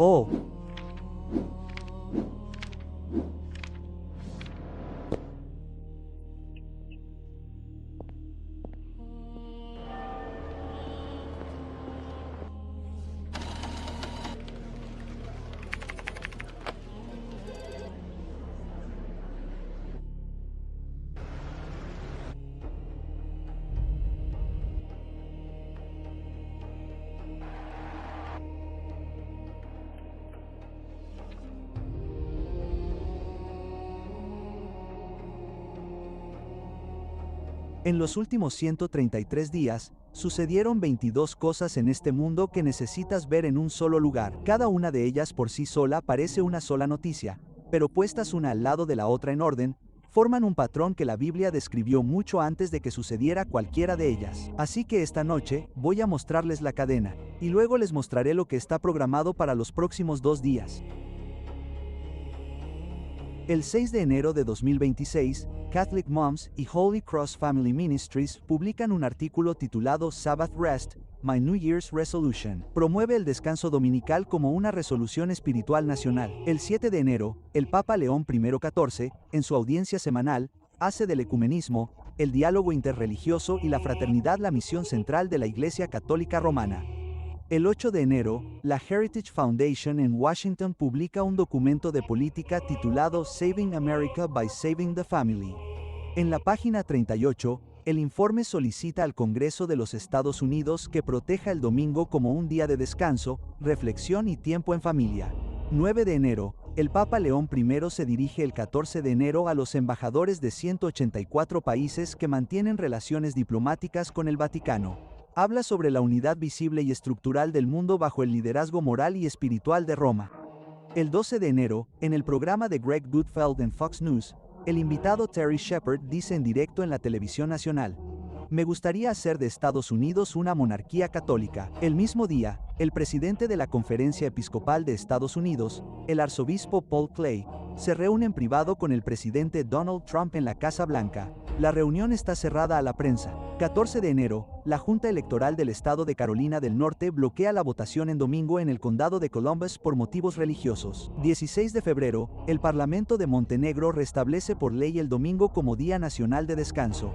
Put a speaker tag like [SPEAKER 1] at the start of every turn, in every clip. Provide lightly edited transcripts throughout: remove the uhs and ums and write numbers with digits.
[SPEAKER 1] Oh, en los últimos 133 días, sucedieron 22 cosas en este mundo que necesitas ver en un solo lugar. Cada una de ellas por sí sola parece una sola noticia, pero puestas una al lado de la otra en orden, forman un patrón que la Biblia describió mucho antes de que sucediera cualquiera de ellas. Así que esta noche, voy a mostrarles la cadena, y luego les mostraré lo que está programado para los próximos 2 días. El 6 de enero de 2026, Catholic Moms y Holy Cross Family Ministries publican un artículo titulado Sabbath Rest, My New Year's Resolution. Promueve el descanso dominical como una resolución espiritual nacional. El 7 de enero, el Papa León I XIV, en su audiencia semanal, hace del ecumenismo, el diálogo interreligioso y la fraternidad la misión central de la Iglesia Católica Romana. El 8 de enero, la Heritage Foundation en Washington publica un documento de política titulado Saving America by Saving the Family. En la página 38, el informe solicita al Congreso de los Estados Unidos que proteja el domingo como un día de descanso, reflexión y tiempo en familia. 9 de enero, el Papa León I se dirige el 14 de enero a los embajadores de 184 países que mantienen relaciones diplomáticas con el Vaticano. Habla sobre la unidad visible y estructural del mundo bajo el liderazgo moral y espiritual de Roma. El 12 de enero, en el programa de Greg Gutfeld en Fox News, el invitado Terry Shepard dice en directo en la televisión nacional: "Me gustaría hacer de Estados Unidos una monarquía católica". El mismo día, el presidente de la Conferencia Episcopal de Estados Unidos, el arzobispo Paul Clay, se reúne en privado con el presidente Donald Trump en la Casa Blanca. La reunión está cerrada a la prensa. 14 de enero, la Junta Electoral del Estado de Carolina del Norte bloquea la votación en domingo en el condado de Columbus por motivos religiosos. 16 de febrero, el Parlamento de Montenegro restablece por ley el domingo como Día Nacional de Descanso.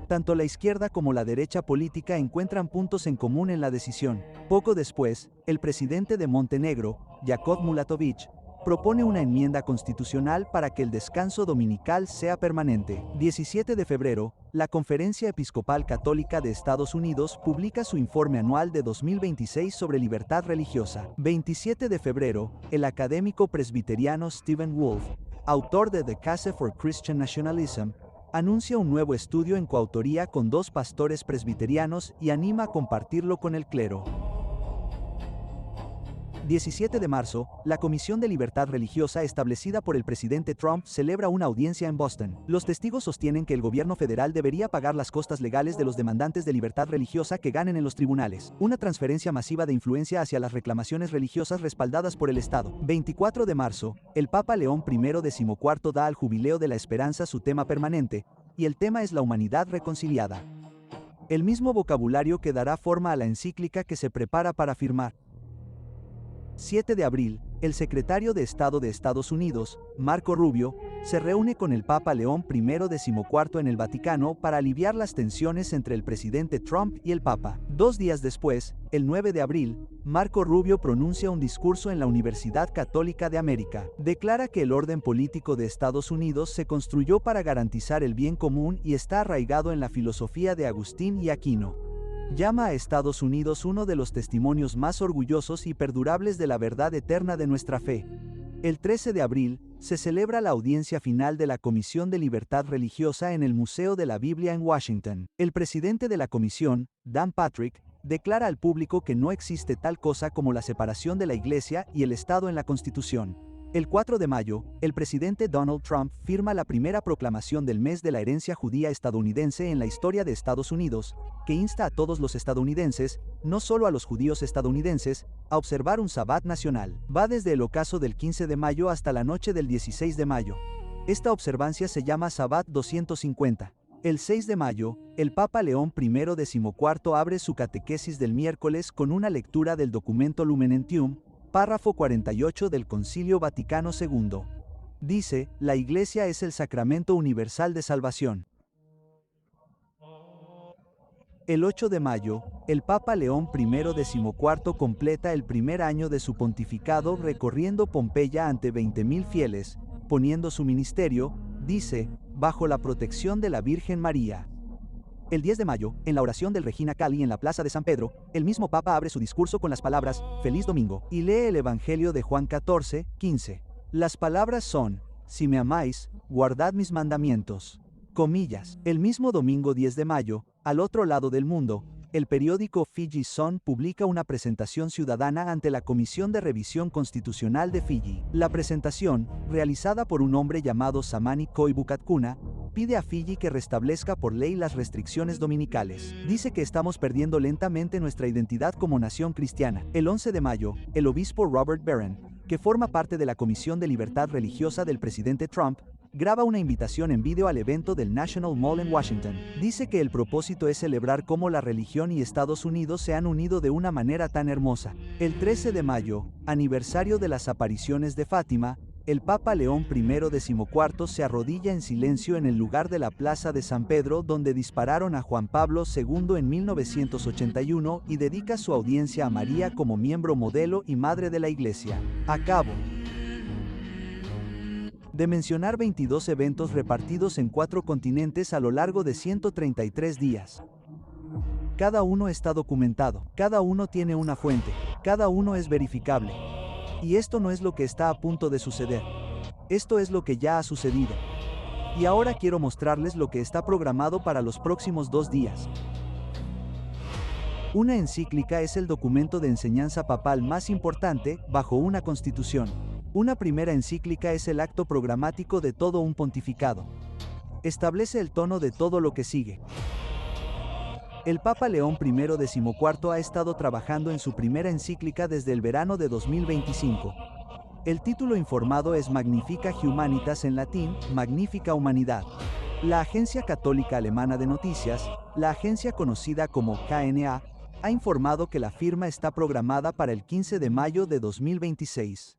[SPEAKER 1] Tanto la izquierda como la derecha política encuentran puntos en común en la decisión. Poco después, el presidente de Montenegro, Jakov Mulatović, propone una enmienda constitucional para que el descanso dominical sea permanente. 17 de febrero, la Conferencia Episcopal Católica de Estados Unidos publica su informe anual de 2026 sobre libertad religiosa. 27 de febrero, el académico presbiteriano Stephen Wolf, autor de The Case for Christian Nationalism, anuncia un nuevo estudio en coautoría con 2 pastores presbiterianos y anima a compartirlo con el clero. 17 de marzo, la Comisión de Libertad Religiosa establecida por el presidente Trump celebra una audiencia en Boston. Los testigos sostienen que el gobierno federal debería pagar las costas legales de los demandantes de libertad religiosa que ganen en los tribunales. Una transferencia masiva de influencia hacia las reclamaciones religiosas respaldadas por el Estado. 24 de marzo, el Papa León I XIV da al Jubileo de la Esperanza su tema permanente, y el tema es la humanidad reconciliada. El mismo vocabulario que dará forma a la encíclica que se prepara para firmar. 7 de abril, el secretario de Estado de Estados Unidos, Marco Rubio, se reúne con el Papa León I XIV en el Vaticano para aliviar las tensiones entre el presidente Trump y el Papa. 2 días después, el 9 de abril, Marco Rubio pronuncia un discurso en la Universidad Católica de América. Declara que el orden político de Estados Unidos se construyó para garantizar el bien común y está arraigado en la filosofía de Agustín y Aquino. Llama a Estados Unidos uno de los testimonios más orgullosos y perdurables de la verdad eterna de nuestra fe. El 13 de abril, se celebra la audiencia final de la Comisión de Libertad Religiosa en el Museo de la Biblia en Washington. El presidente de la comisión, Dan Patrick, declara al público que no existe tal cosa como la separación de la Iglesia y el Estado en la Constitución. El 4 de mayo, el presidente Donald Trump firma la primera proclamación del mes de la herencia judía estadounidense en la historia de Estados Unidos, que insta a todos los estadounidenses, no solo a los judíos estadounidenses, a observar un sabbat nacional. Va desde el ocaso del 15 de mayo hasta la noche del 16 de mayo. Esta observancia se llama Sabbat 250. El 6 de mayo, el Papa León I XIV abre su catequesis del miércoles con una lectura del documento Lumen Gentium, Párrafo 48 del Concilio Vaticano II. Dice, la Iglesia es el sacramento universal de salvación. El 8 de mayo, el Papa León I XIV completa el primer año de su pontificado recorriendo Pompeya ante 20.000 fieles, poniendo su ministerio, dice, bajo la protección de la Virgen María. El 10 de mayo, en la oración del Regina Coeli en la Plaza de San Pedro, el mismo Papa abre su discurso con las palabras, Feliz Domingo, y lee el Evangelio de Juan 14, 15. Las palabras son, si me amáis, guardad mis mandamientos. Comillas. El mismo domingo 10 de mayo, al otro lado del mundo, el periódico Fiji Sun publica una presentación ciudadana ante la Comisión de Revisión Constitucional de Fiji. La presentación, realizada por un hombre llamado Samani Koivukatkuna, pide a Fiji que restablezca por ley las restricciones dominicales. Dice que estamos perdiendo lentamente nuestra identidad como nación cristiana. El 11 de mayo, el obispo Robert Barron, que forma parte de la Comisión de Libertad Religiosa del presidente Trump, graba una invitación en vídeo al evento del National Mall en Washington. Dice que el propósito es celebrar cómo la religión y Estados Unidos se han unido de una manera tan hermosa. El 13 de mayo, aniversario de las apariciones de Fátima, el Papa León I XIV se arrodilla en silencio en el lugar de la Plaza de San Pedro donde dispararon a Juan Pablo II en 1981 y dedica su audiencia a María como miembro modelo y madre de la Iglesia. Acabo de mencionar 22 eventos repartidos en 4 continentes a lo largo de 133 días. Cada uno está documentado, cada uno tiene una fuente, cada uno es verificable. Y esto no es lo que está a punto de suceder. Esto es lo que ya ha sucedido. Y ahora quiero mostrarles lo que está programado para los próximos 2 días. Una encíclica es el documento de enseñanza papal más importante, bajo una constitución. Una primera encíclica es el acto programático de todo un pontificado. Establece el tono de todo lo que sigue. El Papa León I XIV ha estado trabajando en su primera encíclica desde el verano de 2025. El título informado es Magnifica Humanitas, en latín, Magnífica Humanidad. La Agencia Católica Alemana de Noticias, la agencia conocida como KNA, ha informado que la firma está programada para el 15 de mayo de 2026.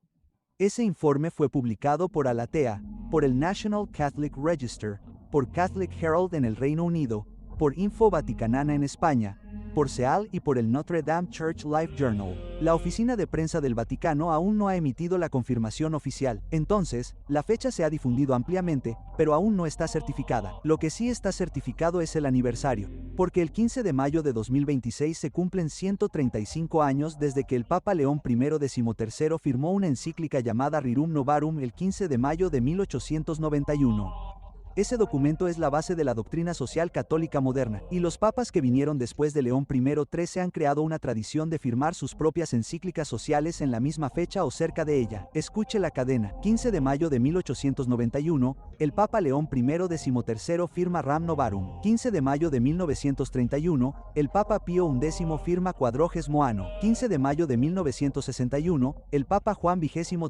[SPEAKER 1] Ese informe fue publicado por Alatea, por el National Catholic Register, por Catholic Herald en el Reino Unido, por Info Vaticanana en España, por SEAL y por el Notre Dame Church Life Journal. La oficina de prensa del Vaticano aún no ha emitido la confirmación oficial. Entonces, la fecha se ha difundido ampliamente, pero aún no está certificada. Lo que sí está certificado es el aniversario, porque el 15 de mayo de 2026 se cumplen 135 años desde que el Papa León I XIII firmó una encíclica llamada Rerum Novarum el 15 de mayo de 1891. Ese documento es la base de la doctrina social católica moderna, y los papas que vinieron después de León I XIII han creado una tradición de firmar sus propias encíclicas sociales en la misma fecha o cerca de ella. Escuche la cadena. 15 de mayo de 1891, el Papa León I XIII firma Ram Novarum. 15 de mayo de 1931, el Papa Pío XI firma Quadragesimo Anno. 15 de mayo de 1961, el Papa Juan XXIII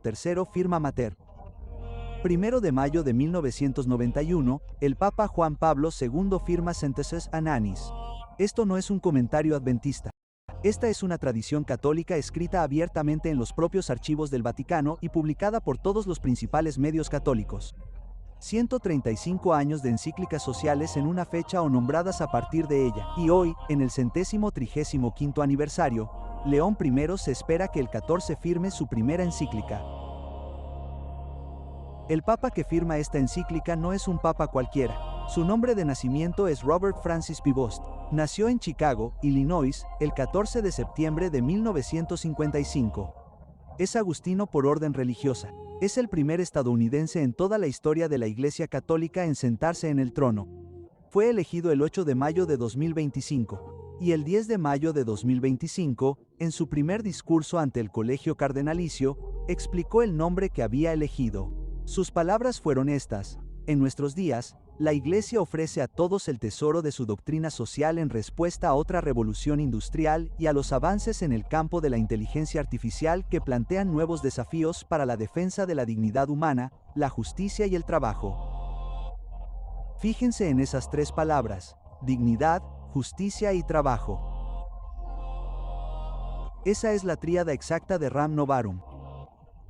[SPEAKER 1] firma Mater. 1 de mayo de 1991, el Papa Juan Pablo II firma Sentences Ananis. Esto no es un comentario adventista. Esta es una tradición católica escrita abiertamente en los propios archivos del Vaticano y publicada por todos los principales medios católicos. 135 años de encíclicas sociales en una fecha o nombradas a partir de ella, y hoy, en el 135º aniversario, León I se espera que el 14 firme su primera encíclica. El papa que firma esta encíclica no es un papa cualquiera. Su nombre de nacimiento es Robert Francis Prevost. Nació en Chicago, Illinois, el 14 de septiembre de 1955. Es agustino por orden religiosa. Es el primer estadounidense en toda la historia de la Iglesia Católica en sentarse en el trono. Fue elegido el 8 de mayo de 2025. Y el 10 de mayo de 2025, en su primer discurso ante el Colegio Cardenalicio, explicó el nombre que había elegido. Sus palabras fueron estas: en nuestros días, la Iglesia ofrece a todos el tesoro de su doctrina social en respuesta a otra revolución industrial y a los avances en el campo de la inteligencia artificial que plantean nuevos desafíos para la defensa de la dignidad humana, la justicia y el trabajo. Fíjense en esas 3 palabras: dignidad, justicia y trabajo. Esa es la tríada exacta de Ram Novarum.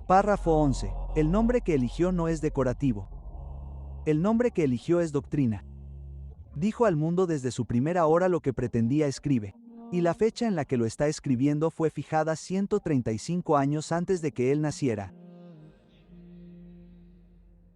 [SPEAKER 1] Párrafo 11. El nombre que eligió no es decorativo. El nombre que eligió es doctrina. Dijo al mundo desde su primera hora lo que pretendía escribe. Y la fecha en la que lo está escribiendo fue fijada 135 años antes de que él naciera.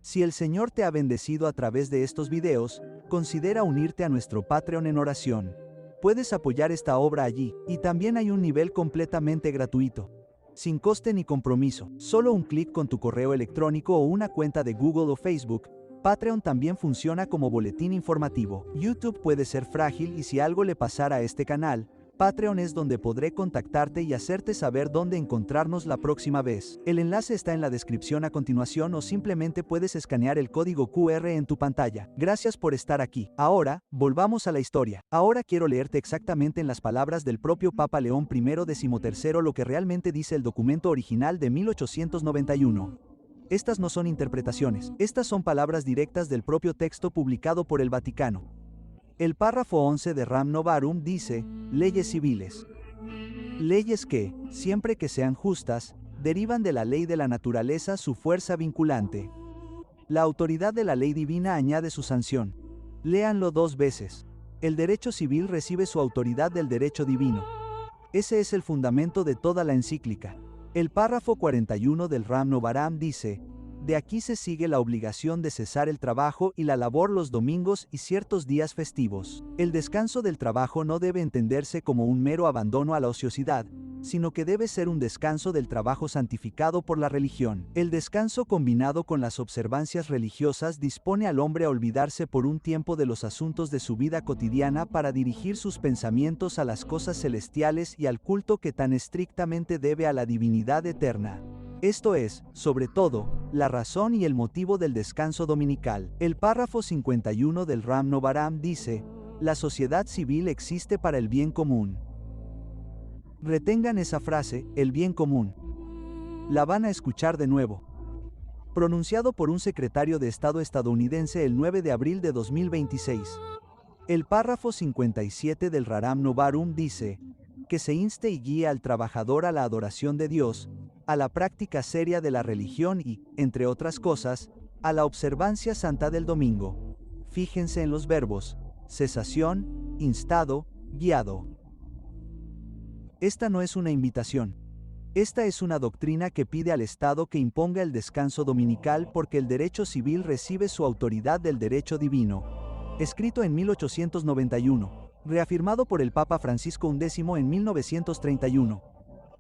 [SPEAKER 1] Si el Señor te ha bendecido a través de estos videos, considera unirte a nuestro Patreon en oración. Puedes apoyar esta obra allí, y también hay un nivel completamente gratuito. Sin coste ni compromiso, solo un clic con tu correo electrónico o una cuenta de Google o Facebook. Patreon también funciona como boletín informativo. YouTube puede ser frágil y si algo le pasara a este canal, Patreon es donde podré contactarte y hacerte saber dónde encontrarnos la próxima vez. El enlace está en la descripción a continuación o simplemente puedes escanear el código QR en tu pantalla. Gracias por estar aquí. Ahora, volvamos a la historia. Ahora quiero leerte exactamente en las palabras del propio Papa León I XIII lo que realmente dice el documento original de 1891. Estas no son interpretaciones, estas son palabras directas del propio texto publicado por el Vaticano. El párrafo 11 de Ram Novarum dice, leyes civiles. Leyes que, siempre que sean justas, derivan de la ley de la naturaleza su fuerza vinculante. La autoridad de la ley divina añade su sanción. Léanlo 2 veces. El derecho civil recibe su autoridad del derecho divino. Ese es el fundamento de toda la encíclica. El párrafo 41 del Ram Novarum dice, de aquí se sigue la obligación de cesar el trabajo y la labor los domingos y ciertos días festivos. El descanso del trabajo no debe entenderse como un mero abandono a la ociosidad, sino que debe ser un descanso del trabajo santificado por la religión. El descanso combinado con las observancias religiosas dispone al hombre a olvidarse por un tiempo de los asuntos de su vida cotidiana para dirigir sus pensamientos a las cosas celestiales y al culto que tan estrictamente debe a la divinidad eterna. Esto es, sobre todo, la razón y el motivo del descanso dominical. El párrafo 51 del Ram Novarum dice, la sociedad civil existe para el bien común. Retengan esa frase, el bien común. La van a escuchar de nuevo. Pronunciado por un secretario de Estado estadounidense el 9 de abril de 2026. El párrafo 57 del Ram Novarum dice, que se inste y guíe al trabajador a la adoración de Dios, a la práctica seria de la religión y, entre otras cosas, a la observancia santa del domingo. Fíjense en los verbos, cesación, instado, guiado. Esta no es una invitación. Esta es una doctrina que pide al Estado que imponga el descanso dominical porque el derecho civil recibe su autoridad del derecho divino. Escrito en 1891, reafirmado por el Papa Francisco XI en 1931.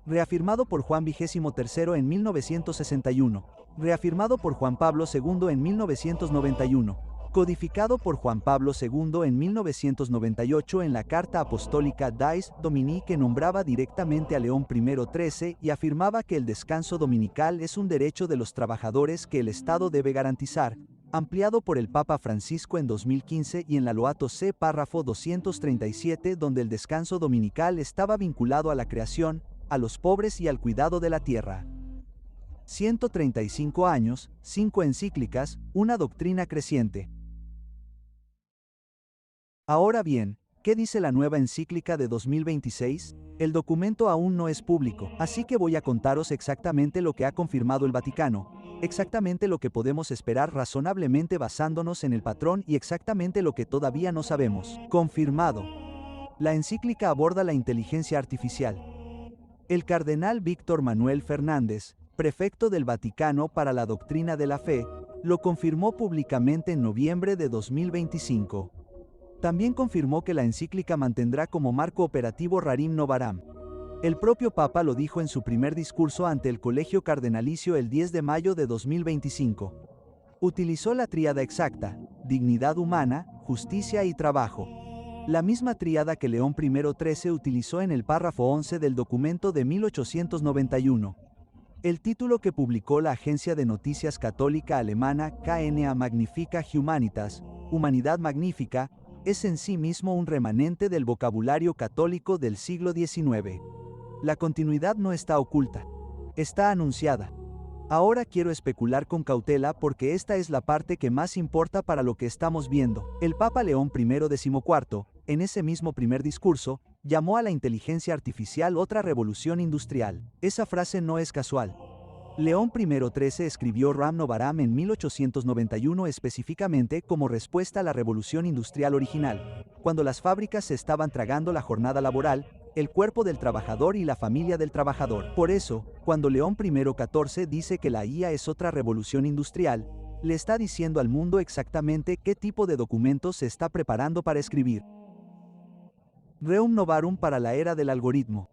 [SPEAKER 1] Reafirmado por Juan XXIII en 1961, reafirmado por Juan Pablo II en 1991, codificado por Juan Pablo II en 1998 en la Carta Apostólica Dies Domini que nombraba directamente a León I XIII y afirmaba que el descanso dominical es un derecho de los trabajadores que el Estado debe garantizar, ampliado por el Papa Francisco en 2015 y en la Laudato Si párrafo 237 donde el descanso dominical estaba vinculado a la creación, a los pobres y al cuidado de la tierra. 135 años, 5 encíclicas, una doctrina creciente. Ahora bien, ¿qué dice la nueva encíclica de 2026? El documento aún no es público, así que voy a contaros exactamente lo que ha confirmado el Vaticano, exactamente lo que podemos esperar razonablemente basándonos en el patrón y exactamente lo que todavía no sabemos. Confirmado. La encíclica aborda la inteligencia artificial. El cardenal Víctor Manuel Fernández, prefecto del Vaticano para la doctrina de la fe, lo confirmó públicamente en noviembre de 2025. También confirmó que la encíclica mantendrá como marco operativo Rerum Novarum. El propio Papa lo dijo en su primer discurso ante el Colegio Cardenalicio el 10 de mayo de 2025. Utilizó la tríada exacta, dignidad humana, justicia y trabajo. La misma tríada que León I XIII utilizó en el párrafo 11 del documento de 1891. El título que publicó la agencia de noticias católica alemana KNA Magnifica Humanitas, Humanidad Magnífica, es en sí mismo un remanente del vocabulario católico del siglo XIX. La continuidad no está oculta. Está anunciada. Ahora quiero especular con cautela porque esta es la parte que más importa para lo que estamos viendo. El Papa León I XIV, en ese mismo primer discurso, llamó a la inteligencia artificial otra revolución industrial. Esa frase no es casual. León I XIII escribió Ramnavaram en 1891 específicamente como respuesta a la revolución industrial original, cuando las fábricas se estaban tragando la jornada laboral, el cuerpo del trabajador y la familia del trabajador. Por eso, cuando León I XIV dice que la IA es otra revolución industrial, le está diciendo al mundo exactamente qué tipo de documentos se está preparando para escribir. Rerum Novarum para la era del algoritmo.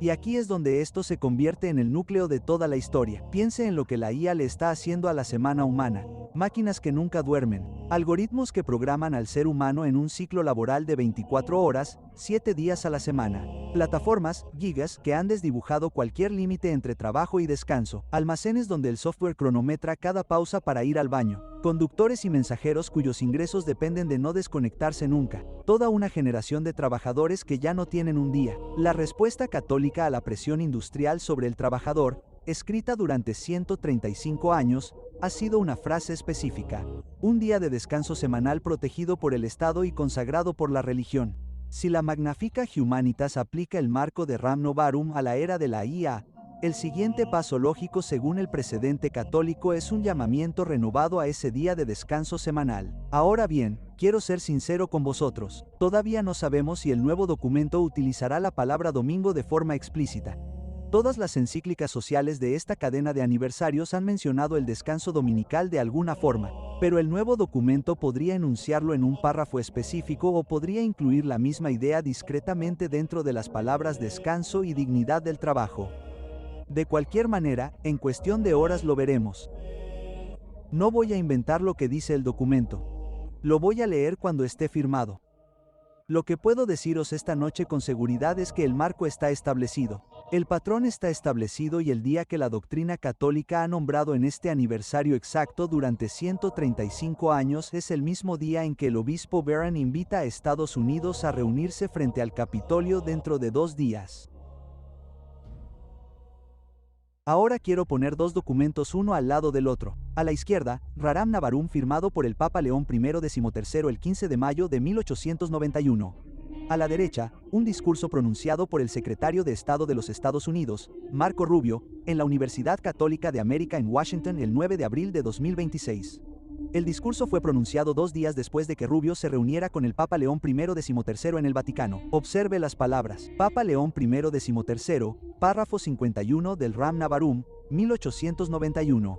[SPEAKER 1] Y aquí es donde esto se convierte en el núcleo de toda la historia. Piense en lo que la IA le está haciendo a la semana humana. Máquinas que nunca duermen, algoritmos que programan al ser humano en un ciclo laboral de 24 horas, 7 días a la semana. Plataformas, gigas, que han desdibujado cualquier límite entre trabajo y descanso. Almacenes donde el software cronometra cada pausa para ir al baño. Conductores y mensajeros cuyos ingresos dependen de no desconectarse nunca. Toda una generación de trabajadores que ya no tienen un día. La respuesta católica a la presión industrial sobre el trabajador, escrita durante 135 años, ha sido una frase específica. Un día de descanso semanal protegido por el Estado y consagrado por la religión. Si la Magnificat Humanitas aplica el marco de Ramnavarum a la era de la IA, el siguiente paso lógico según el precedente católico es un llamamiento renovado a ese día de descanso semanal. Ahora bien, quiero ser sincero con vosotros, todavía no sabemos si el nuevo documento utilizará la palabra domingo de forma explícita. Todas las encíclicas sociales de esta cadena de aniversarios han mencionado el descanso dominical de alguna forma, pero el nuevo documento podría enunciarlo en un párrafo específico o podría incluir la misma idea discretamente dentro de las palabras descanso y dignidad del trabajo. De cualquier manera, en cuestión de horas lo veremos. No voy a inventar lo que dice el documento. Lo voy a leer cuando esté firmado. Lo que puedo deciros esta noche con seguridad es que el marco está establecido. El patrón está establecido y el día que la doctrina católica ha nombrado en este aniversario exacto durante 135 años es el mismo día en que el obispo Barron invita a Estados Unidos a reunirse frente al Capitolio dentro de 2 días. Ahora quiero poner dos documentos uno al lado del otro. A la izquierda, Ramnavarum firmado por el Papa León I XIII el 15 de mayo de 1891. A la derecha, un discurso pronunciado por el secretario de Estado de los Estados Unidos, Marco Rubio, en la Universidad Católica de América en Washington el 9 de abril de 2026. El discurso fue pronunciado 2 días después de que Rubio se reuniera con el Papa León I XIII en el Vaticano. Observe las palabras. Papa León I XIII, párrafo 51 del Ramnavarum, 1891.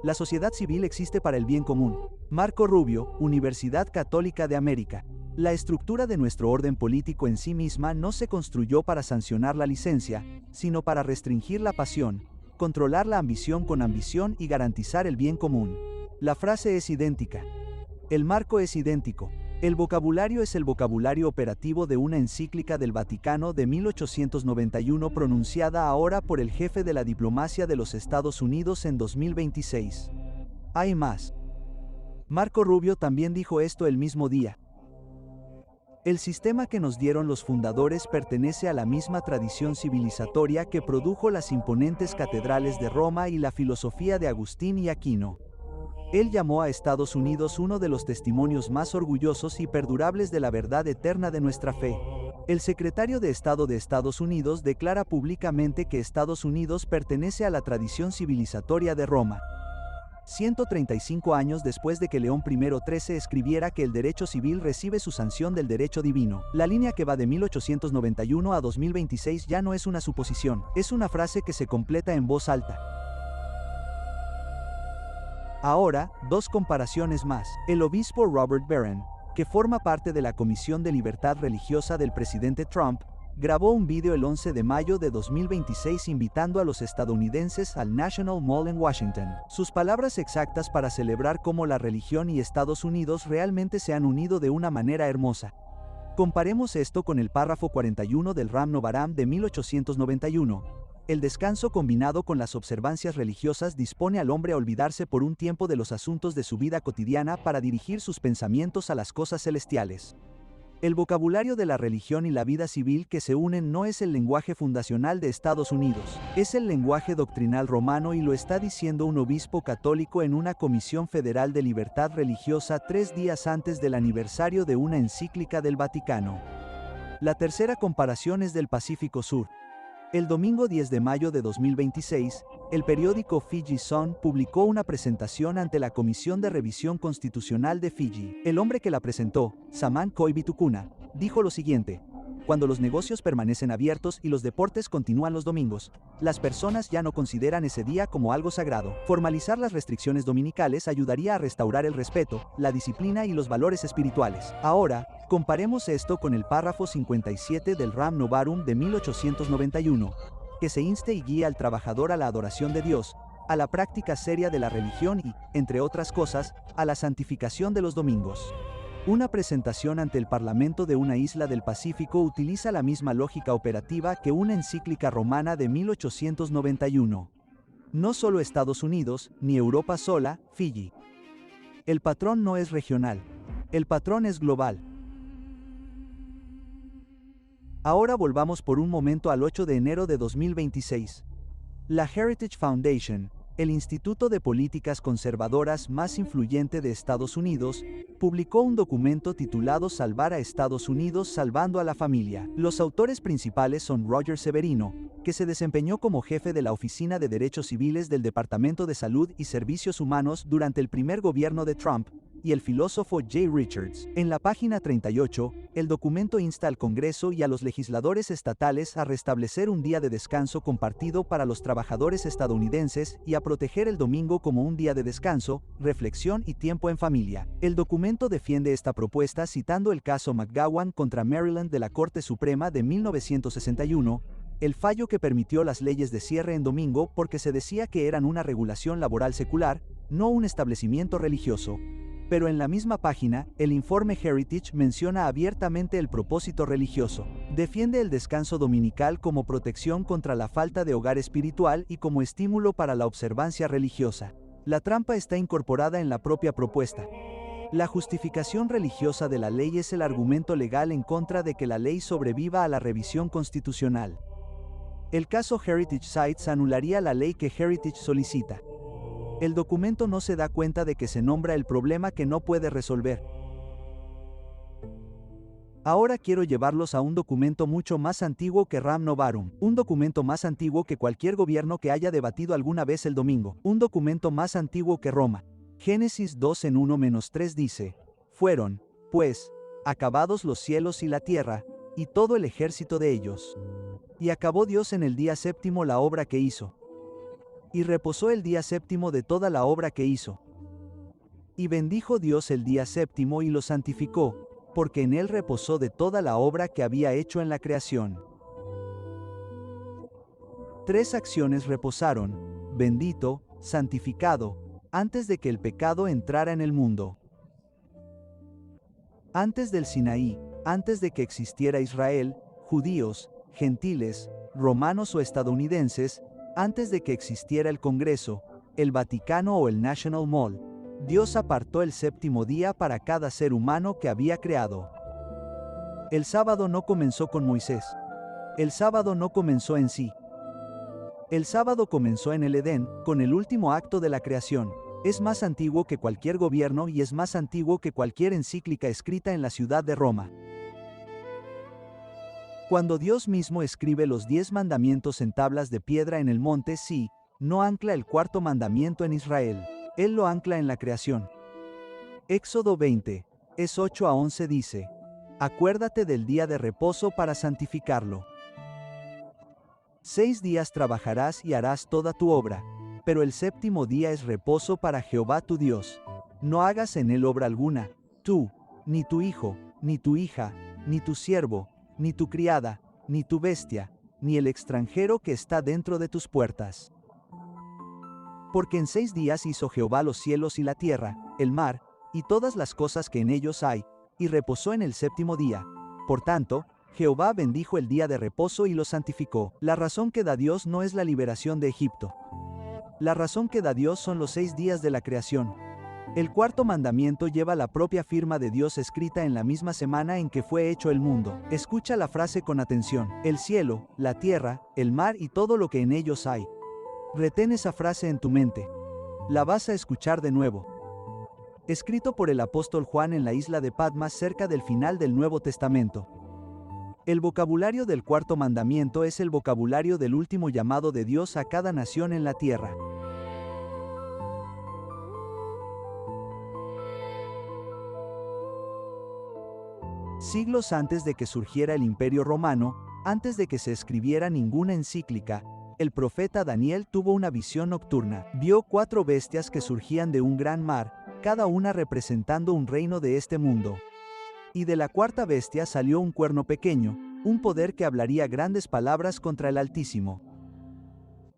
[SPEAKER 1] La sociedad civil existe para el bien común. Marco Rubio, Universidad Católica de América. La estructura de nuestro orden político en sí misma no se construyó para sancionar la licencia, sino para restringir la pasión, controlar la ambición con ambición y garantizar el bien común. La frase es idéntica. El marco es idéntico. El vocabulario es el vocabulario operativo de una encíclica del Vaticano de 1891 pronunciada ahora por el jefe de la diplomacia de los Estados Unidos en 2026. Hay más. Marco Rubio también dijo esto el mismo día. El sistema que nos dieron los fundadores pertenece a la misma tradición civilizatoria que produjo las imponentes catedrales de Roma y la filosofía de Agustín y Aquino. Él llamó a Estados Unidos uno de los testimonios más orgullosos y perdurables de la verdad eterna de nuestra fe. El secretario de Estado de Estados Unidos declara públicamente que Estados Unidos pertenece a la tradición civilizatoria de Roma. 135 años después de que León I XIII escribiera que el derecho civil recibe su sanción del derecho divino, la línea que va de 1891 a 2026 ya no es una suposición, es una frase que se completa en voz alta. Ahora, dos comparaciones más. El obispo Robert Barron, que forma parte de la Comisión de Libertad Religiosa del presidente Trump, grabó un vídeo el 11 de mayo de 2026 invitando a los estadounidenses al National Mall en Washington. Sus palabras exactas para celebrar cómo la religión y Estados Unidos realmente se han unido de una manera hermosa. Comparemos esto con el párrafo 41 del Ramnavaram de 1891. El descanso combinado con las observancias religiosas dispone al hombre a olvidarse por un tiempo de los asuntos de su vida cotidiana para dirigir sus pensamientos a las cosas celestiales. El vocabulario de la religión y la vida civil que se unen no es el lenguaje fundacional de Estados Unidos, es el lenguaje doctrinal romano y lo está diciendo un obispo católico en una Comisión Federal de Libertad Religiosa 3 días antes del aniversario de una encíclica del Vaticano. La tercera comparación es del Pacífico Sur. El domingo 10 de mayo de 2026, el periódico Fiji Sun publicó una presentación ante la Comisión de Revisión Constitucional de Fiji. El hombre que la presentó, Saman Koivitukuna, dijo lo siguiente: cuando los negocios permanecen abiertos y los deportes continúan los domingos, las personas ya no consideran ese día como algo sagrado. Formalizar las restricciones dominicales ayudaría a restaurar el respeto, la disciplina y los valores espirituales. Ahora, comparemos esto con el párrafo 57 del Ram Novarum de 1891, que se inste y guía al trabajador a la adoración de Dios, a la práctica seria de la religión y, entre otras cosas, a la santificación de los domingos. Una presentación ante el Parlamento de una isla del Pacífico utiliza la misma lógica operativa que una encíclica romana de 1891. No solo Estados Unidos, ni Europa sola, Fiji. El patrón no es regional. El patrón es global. Ahora volvamos por un momento al 8 de enero de 2026. La Heritage Foundation, el instituto de políticas conservadoras más influyente de Estados Unidos, publicó un documento titulado Salvar a Estados Unidos salvando a la familia. Los autores principales son Roger Severino, que se desempeñó como jefe de la Oficina de Derechos Civiles del Departamento de Salud y Servicios Humanos durante el primer gobierno de Trump, y el filósofo Jay Richards. En la página 38, el documento insta al Congreso y a los legisladores estatales a restablecer un día de descanso compartido para los trabajadores estadounidenses y a proteger el domingo como un día de descanso, reflexión y tiempo en familia. El documento defiende esta propuesta citando el caso McGowan contra Maryland de la Corte Suprema de 1961, el fallo que permitió las leyes de cierre en domingo porque se decía que eran una regulación laboral secular, no un establecimiento religioso. Pero en la misma página, el informe Heritage menciona abiertamente el propósito religioso. Defiende el descanso dominical como protección contra la falta de hogar espiritual y como estímulo para la observancia religiosa. La trampa está incorporada en la propia propuesta. La justificación religiosa de la ley es el argumento legal en contra de que la ley sobreviva a la revisión constitucional. El caso Heritage Sites anularía la ley que Heritage solicita. El documento no se da cuenta de que se nombra el problema que no puede resolver. Ahora quiero llevarlos a un documento mucho más antiguo que Ram Novarum, un documento más antiguo que cualquier gobierno que haya debatido alguna vez el domingo, un documento más antiguo que Roma. Génesis 2 en 1-3 dice: fueron, pues, acabados los cielos y la tierra, y todo el ejército de ellos. Y acabó Dios en el día séptimo la obra que hizo. Y reposó el día séptimo de toda la obra que hizo. Y bendijo Dios el día séptimo y lo santificó, porque en él reposó de toda la obra que había hecho en la creación. 3 acciones reposaron: bendito, santificado, antes de que el pecado entrara en el mundo. Antes del Sinaí, antes de que existiera Israel, judíos, gentiles, romanos o estadounidenses, antes de que existiera el Congreso, el Vaticano o el National Mall, Dios apartó el séptimo día para cada ser humano que había creado. El sábado no comenzó con Moisés. El sábado no comenzó en sí. El sábado comenzó en el Edén, con el último acto de la creación. Es más antiguo que cualquier gobierno y es más antiguo que cualquier encíclica escrita en la ciudad de Roma. Cuando Dios mismo escribe los 10 mandamientos en tablas de piedra en el monte Sinaí, no ancla el cuarto mandamiento en Israel. Él lo ancla en la creación. Éxodo 20, 8-11 dice: acuérdate del día de reposo para santificarlo. 6 días trabajarás y harás toda tu obra, pero el séptimo día es reposo para Jehová tu Dios. No hagas en él obra alguna, tú, ni tu hijo, ni tu hija, ni tu siervo, ni tu criada, ni tu bestia, ni el extranjero que está dentro de tus puertas. Porque en 6 días hizo Jehová los cielos y la tierra, el mar, y todas las cosas que en ellos hay, y reposó en el séptimo día. Por tanto, Jehová bendijo el día de reposo y lo santificó. La razón que da Dios no es la liberación de Egipto. La razón que da Dios son los 6 días de la creación. El cuarto mandamiento lleva la propia firma de Dios escrita en la misma semana en que fue hecho el mundo. Escucha la frase con atención: el cielo, la tierra, el mar y todo lo que en ellos hay. Retén esa frase en tu mente. La vas a escuchar de nuevo. Escrito por el apóstol Juan en la isla de Patmos cerca del final del Nuevo Testamento. El vocabulario del cuarto mandamiento es el vocabulario del último llamado de Dios a cada nación en la tierra. Siglos antes de que surgiera el Imperio Romano, antes de que se escribiera ninguna encíclica, el profeta Daniel tuvo una visión nocturna. Vio 4 bestias que surgían de un gran mar, cada una representando un reino de este mundo. Y de la cuarta bestia salió un cuerno pequeño, un poder que hablaría grandes palabras contra el Altísimo.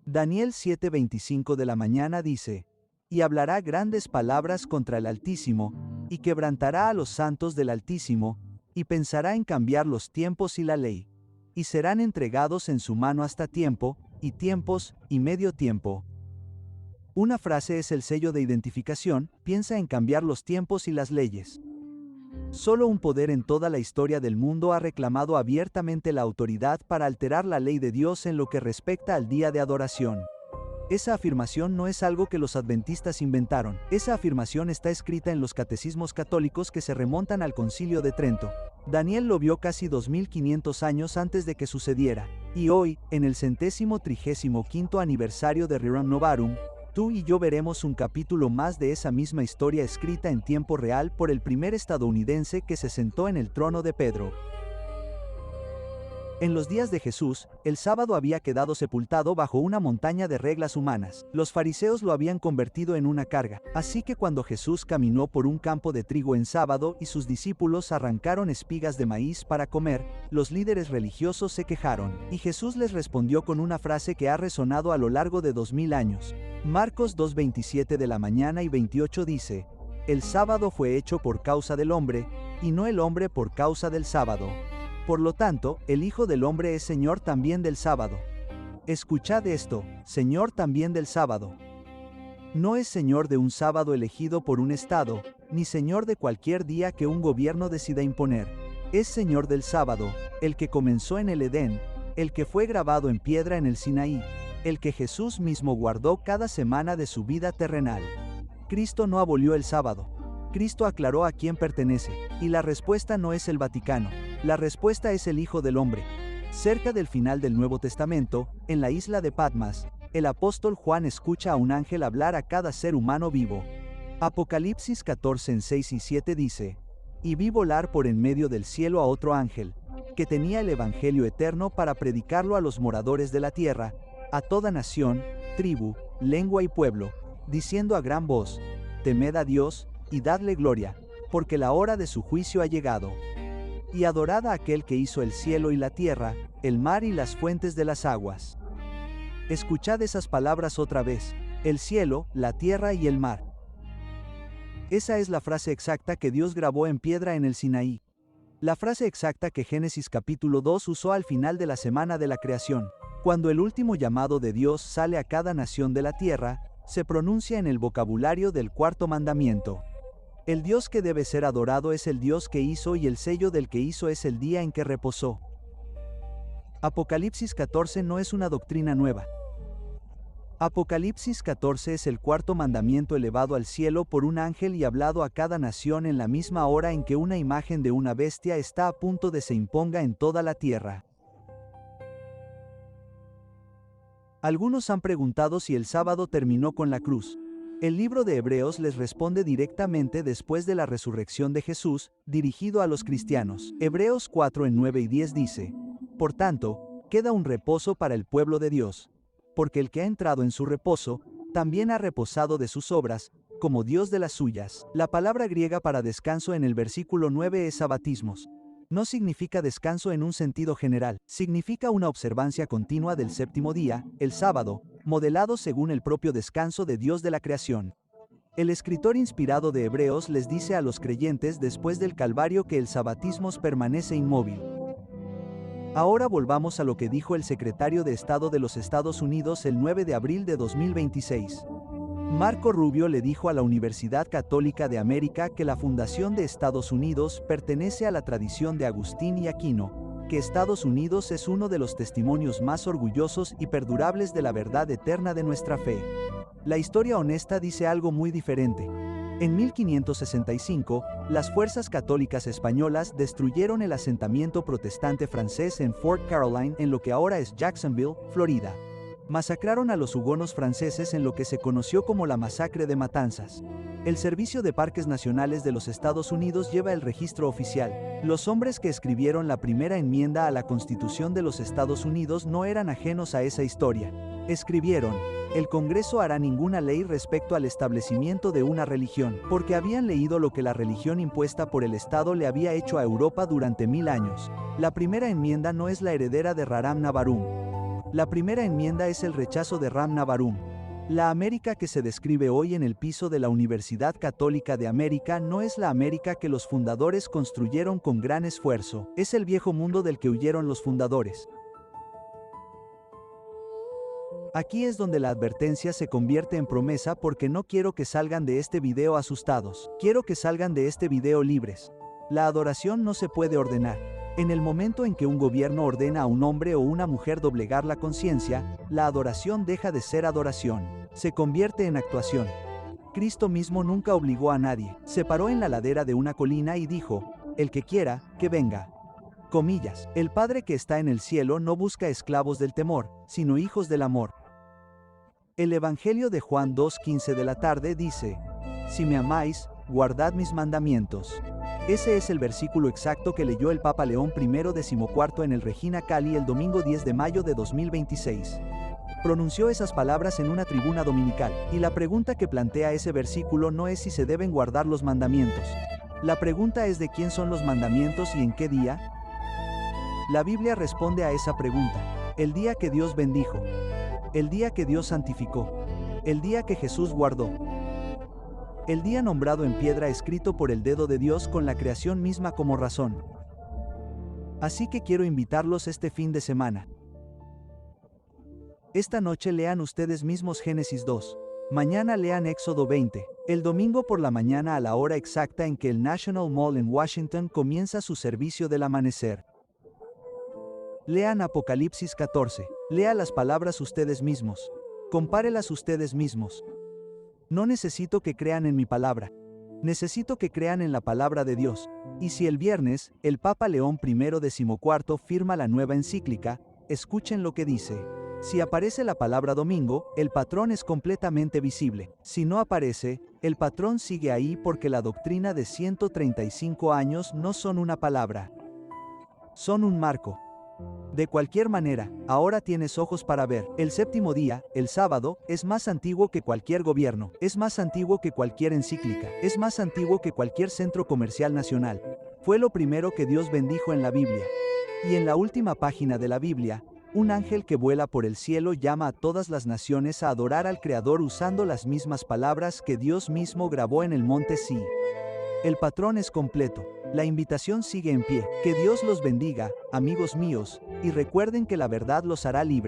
[SPEAKER 1] Daniel 7:25 de la mañana dice: y hablará grandes palabras contra el Altísimo, y quebrantará a los santos del Altísimo, y pensará en cambiar los tiempos y la ley, y serán entregados en su mano hasta tiempo, y tiempos, y medio tiempo. Una frase es el sello de identificación: piensa en cambiar los tiempos y las leyes. Solo un poder en toda la historia del mundo ha reclamado abiertamente la autoridad para alterar la ley de Dios en lo que respecta al día de adoración. Esa afirmación no es algo que los adventistas inventaron. Esa afirmación está escrita en los catecismos católicos que se remontan al Concilio de Trento. Daniel lo vio casi 2500 años antes de que sucediera. Y hoy, en el 135º aniversario de Rerum Novarum, tú y yo veremos un capítulo más de esa misma historia escrita en tiempo real por el primer estadounidense que se sentó en el trono de Pedro. En los días de Jesús, el sábado había quedado sepultado bajo una montaña de reglas humanas. Los fariseos lo habían convertido en una carga. Así que cuando Jesús caminó por un campo de trigo en sábado y sus discípulos arrancaron espigas de maíz para comer, los líderes religiosos se quejaron. Y Jesús les respondió con una frase que ha resonado a lo largo de 2000 años. Marcos 2:27 de la mañana y 28 dice: el sábado fue hecho por causa del hombre, y no el hombre por causa del sábado. Por lo tanto, el Hijo del Hombre es Señor también del sábado. Escuchad esto: Señor también del sábado. No es Señor de un sábado elegido por un Estado, ni Señor de cualquier día que un gobierno decida imponer. Es Señor del sábado, el que comenzó en el Edén, el que fue grabado en piedra en el Sinaí, el que Jesús mismo guardó cada semana de su vida terrenal. Cristo no abolió el sábado. Cristo aclaró a quién pertenece, y la respuesta no es el Vaticano. La respuesta es el Hijo del Hombre. Cerca del final del Nuevo Testamento, en la isla de Patmos, el apóstol Juan escucha a un ángel hablar a cada ser humano vivo. Apocalipsis 14 en 6 y 7 dice: y vi volar por en medio del cielo a otro ángel, que tenía el evangelio eterno para predicarlo a los moradores de la tierra, a toda nación, tribu, lengua y pueblo, diciendo a gran voz: temed a Dios, y dadle gloria, porque la hora de su juicio ha llegado. Y adorad a aquel que hizo el cielo y la tierra, el mar y las fuentes de las aguas. Escuchad esas palabras otra vez: el cielo, la tierra y el mar. Esa es la frase exacta que Dios grabó en piedra en el Sinaí. La frase exacta que Génesis capítulo 2 usó al final de la semana de la creación. Cuando el último llamado de Dios sale a cada nación de la tierra, se pronuncia en el vocabulario del cuarto mandamiento. El Dios que debe ser adorado es el Dios que hizo, y el sello del que hizo es el día en que reposó. Apocalipsis 14 no es una doctrina nueva. Apocalipsis 14 es el cuarto mandamiento elevado al cielo por un ángel y hablado a cada nación en la misma hora en que una imagen de una bestia está a punto de se imponga en toda la tierra. Algunos han preguntado si el sábado terminó con la cruz. El libro de Hebreos les responde directamente después de la resurrección de Jesús, dirigido a los cristianos. Hebreos 4 en 9 y 10 dice: por tanto, queda un reposo para el pueblo de Dios, porque el que ha entrado en su reposo, también ha reposado de sus obras, como Dios de las suyas. La palabra griega para descanso en el versículo 9 es sabatismos. No significa descanso en un sentido general, significa una observancia continua del séptimo día, el sábado, modelado según el propio descanso de Dios de la creación. El escritor inspirado de Hebreos les dice a los creyentes después del Calvario que el sabatismo permanece inmóvil. Ahora volvamos a lo que dijo el secretario de Estado de los Estados Unidos el 9 de abril de 2026. Marco Rubio le dijo a la Universidad Católica de América que la fundación de Estados Unidos pertenece a la tradición de Agustín y Aquino, que Estados Unidos es uno de los testimonios más orgullosos y perdurables de la verdad eterna de nuestra fe. La historia honesta dice algo muy diferente. En 1565, las fuerzas católicas españolas destruyeron el asentamiento protestante francés en Fort Caroline, en lo que ahora es Jacksonville, Florida. Masacraron a los hugonos franceses en lo que se conoció como la Masacre de Matanzas. El Servicio de Parques Nacionales de los Estados Unidos lleva el registro oficial. Los hombres que escribieron la primera enmienda a la Constitución de los Estados Unidos no eran ajenos a esa historia. Escribieron: el Congreso hará ninguna ley respecto al establecimiento de una religión, porque habían leído lo que la religión impuesta por el Estado le había hecho a Europa durante 1000 años. La primera enmienda no es la heredera de Rahram Navarum. La primera enmienda es el rechazo de Ram Navarum. La América que se describe hoy en el piso de la Universidad Católica de América no es la América que los fundadores construyeron con gran esfuerzo, es el viejo mundo del que huyeron los fundadores. Aquí es donde la advertencia se convierte en promesa, porque no quiero que salgan de este video asustados, quiero que salgan de este video libres. La adoración no se puede ordenar. En el momento en que un gobierno ordena a un hombre o una mujer doblegar la conciencia, la adoración deja de ser adoración, se convierte en actuación. Cristo mismo nunca obligó a nadie, se paró en la ladera de una colina y dijo: el que quiera, que venga. Comillas, el Padre que está en el cielo no busca esclavos del temor, sino hijos del amor. El Evangelio de Juan 2:15 de la tarde dice: si me amáis, guardad mis mandamientos. Ese es el versículo exacto que leyó el Papa León I XIV en el Regina Coeli el domingo 10 de mayo de 2026. Pronunció esas palabras en una tribuna dominical, y la pregunta que plantea ese versículo no es si se deben guardar los mandamientos. La pregunta es de quién son los mandamientos y en qué día. La Biblia responde a esa pregunta: el día que Dios bendijo, el día que Dios santificó, el día que Jesús guardó. El día nombrado en piedra escrito por el dedo de Dios con la creación misma como razón. Así que quiero invitarlos este fin de semana. Esta noche lean ustedes mismos Génesis 2. Mañana lean Éxodo 20. El domingo por la mañana a la hora exacta en que el National Mall en Washington comienza su servicio del amanecer. Lean Apocalipsis 14. Lea las palabras ustedes mismos. Compárelas ustedes mismos. No necesito que crean en mi palabra. Necesito que crean en la palabra de Dios. Y si el viernes, el Papa León I XIV firma la nueva encíclica, escuchen lo que dice. Si aparece la palabra domingo, el patrón es completamente visible. Si no aparece, el patrón sigue ahí, porque la doctrina de 135 años no son una palabra. Son un marco. De cualquier manera, ahora tienes ojos para ver. El séptimo día, el sábado, es más antiguo que cualquier gobierno, es más antiguo que cualquier encíclica, es más antiguo que cualquier centro comercial nacional. Fue lo primero que Dios bendijo en la Biblia. Y en la última página de la Biblia, un ángel que vuela por el cielo llama a todas las naciones a adorar al Creador usando las mismas palabras que Dios mismo grabó en el monte Sí. El patrón es completo. La invitación sigue en pie. Que Dios los bendiga, amigos míos, y recuerden que la verdad los hará libres.